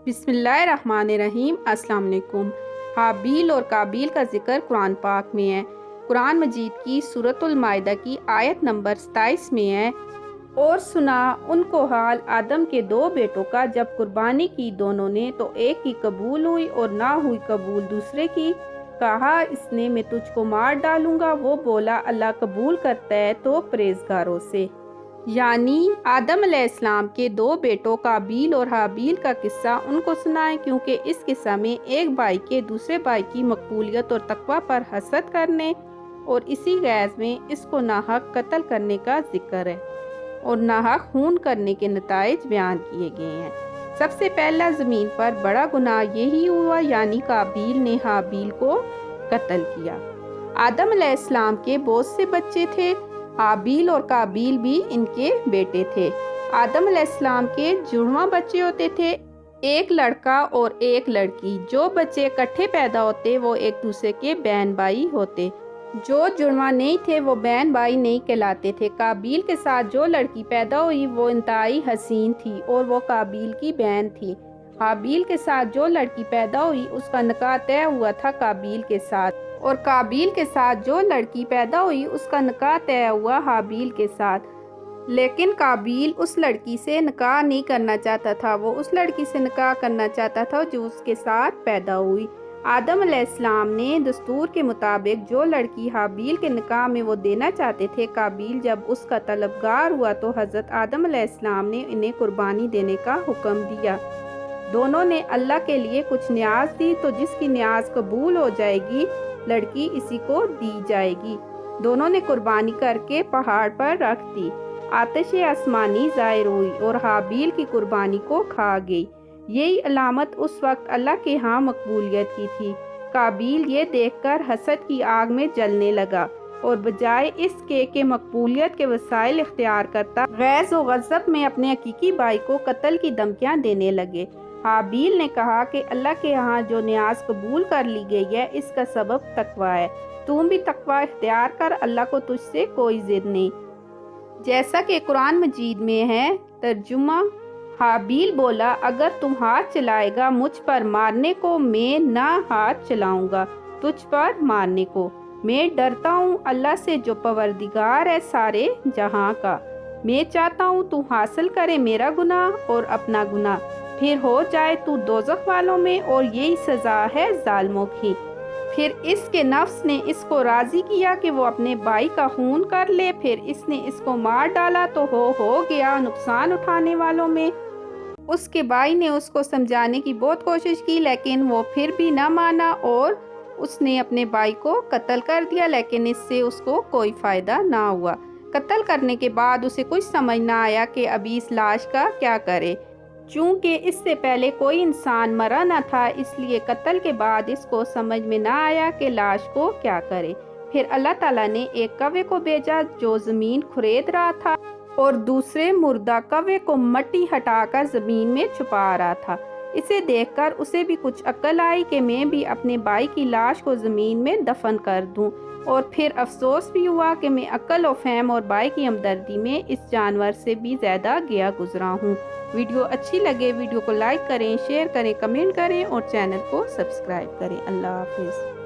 بسم اللہ الرحمن الرحیم۔ السلام علیکم۔ حابیل اور قابیل کا ذکر قرآن پاک میں ہے۔ قرآن مجید کی سورۃ المائدہ کی آیت نمبر 27 میں ہے، اور سنا ان کو حال آدم کے 2 بیٹوں کا، جب قربانی کی دونوں نے تو ایک کی قبول ہوئی اور نہ ہوئی قبول دوسرے کی۔ کہا اس نے میں تجھ کو مار ڈالوں گا، وہ بولا اللہ قبول کرتا ہے تو پرہیزگاروں سے۔ یعنی آدم علیہ السلام کے 2 بیٹوں قابیل اور حابیل کا قصہ ان کو سنائیں، کیونکہ اس قصہ میں ایک بھائی کے دوسرے بھائی کی مقبولیت اور تقوی پر حسد کرنے اور اسی غرض میں اس کو ناحق قتل کرنے کا ذکر ہے، اور ناحق خون کرنے کے نتائج بیان کیے گئے ہیں۔ سب سے پہلا زمین پر بڑا گناہ یہی ہوا، یعنی قابیل نے حابیل کو قتل کیا۔ آدم علیہ السلام کے بہت سے بچے تھے، حابیل اور قابیل بھی ان کے بیٹے تھے۔ آدم علیہ السلام کے جڑواں بچے ہوتے تھے، ایک لڑکا اور ایک لڑکی۔ جو بچے اکٹھے پیدا ہوتے وہ ایک دوسرے کے بہن بھائی ہوتے، جو جڑواں نہیں تھے وہ بہن بھائی نہیں کہلاتے تھے۔ قابیل کے ساتھ جو لڑکی پیدا ہوئی وہ انتہائی حسین تھی اور وہ قابیل کی بہن تھی۔ حابیل کے ساتھ جو لڑکی پیدا ہوئی اس کا نکاح طے ہوا تھا قابیل کے ساتھ، اور قابیل کے ساتھ جو لڑکی پیدا ہوئی اس کا نکاح طے ہوا حابیل کے ساتھ۔ لیکن قابیل اس لڑکی سے نکاح نہیں کرنا چاہتا تھا، وہ اس لڑکی سے نکاح کرنا چاہتا تھا جو اس کے ساتھ پیدا ہوئی۔ آدم علیہ السلام نے دستور کے مطابق جو لڑکی حابیل کے نکاح میں وہ دینا چاہتے تھے، قابیل جب اس کا طلبگار ہوا تو حضرت آدم علیہ السلام نے انہیں قربانی دینے کا حکم دیا۔ دونوں نے اللہ کے لیے کچھ نیاز دی، تو جس کی نیاز قبول ہو جائے گی لڑکی اسی کو دی جائے گی۔ دونوں نے قربانی کر کے پہاڑ پر رکھ دی، آتش آسمانی ظاہر ہوئی اور حابیل کی قربانی کو کھا گئی۔ یہی علامت اس وقت اللہ کے ہاں مقبولیت کی تھی۔ قابیل یہ دیکھ کر حسد کی آگ میں جلنے لگا، اور بجائے اس کے کہ مقبولیت کے وسائل اختیار کرتا، غیظ و غضب میں اپنے حقیقی بھائی کو قتل کی دھمکیاں دینے لگے۔ حابیل نے کہا کہ اللہ کے ہاں جو نیاز قبول کر لی گئی ہے اس کا سبب تقوی ہے، تم بھی تقوی اختیار کر، اللہ کو تجھ سے کوئی ضد نہیں۔ جیسا کہ قرآن مجید میں ہے۔ ترجمہ: حابیل بولا اگر تم ہاتھ چلائے گا مجھ پر مارنے کو، میں نہ ہاتھ چلاؤں گا تجھ پر مارنے کو۔ میں ڈرتا ہوں اللہ سے جو پروردگار ہے سارے جہاں کا۔ میں چاہتا ہوں تو حاصل کرے میرا گناہ اور اپنا گناہ، پھر ہو جائے تو دوزخ والوں میں، اور یہی سزا ہے ظالموں کی۔ پھر اس کے نفس نے اس کو راضی کیا کہ وہ اپنے بھائی کا خون کر لے، پھر اس نے اس کو مار ڈالا تو ہو گیا نقصان اٹھانے والوں میں۔ اس کے بھائی نے اس کو سمجھانے کی بہت کوشش کی، لیکن وہ پھر بھی نہ مانا اور اس نے اپنے بھائی کو قتل کر دیا، لیکن اس سے اس کو کوئی فائدہ نہ ہوا۔ قتل کرنے کے بعد اسے کچھ سمجھ نہ آیا کہ ابھی اس لاش کا کیا کرے۔ چونکہ اس سے پہلے کوئی انسان مرا نہ تھا، اس لیے قتل کے بعد اس کو سمجھ میں نہ آیا کہ لاش کو کیا کرے۔ پھر اللہ تعالیٰ نے ایک کوے کو بھیجا جو زمین کھرید رہا تھا، اور دوسرے مردہ کوے کو مٹی ہٹا کر زمین میں چھپا رہا تھا۔ اسے دیکھ کر اسے بھی کچھ عقل آئی کہ میں بھی اپنے بھائی کی لاش کو زمین میں دفن کر دوں، اور پھر افسوس بھی ہوا کہ میں عقل و فہم اور بھائی کی ہمدردی میں اس جانور سے بھی زیادہ گیا گزرا ہوں۔ ویڈیو اچھی لگے ویڈیو کو لائک کریں، شیئر کریں، کمنٹ کریں اور چینل کو سبسکرائب کریں۔ اللہ حافظ۔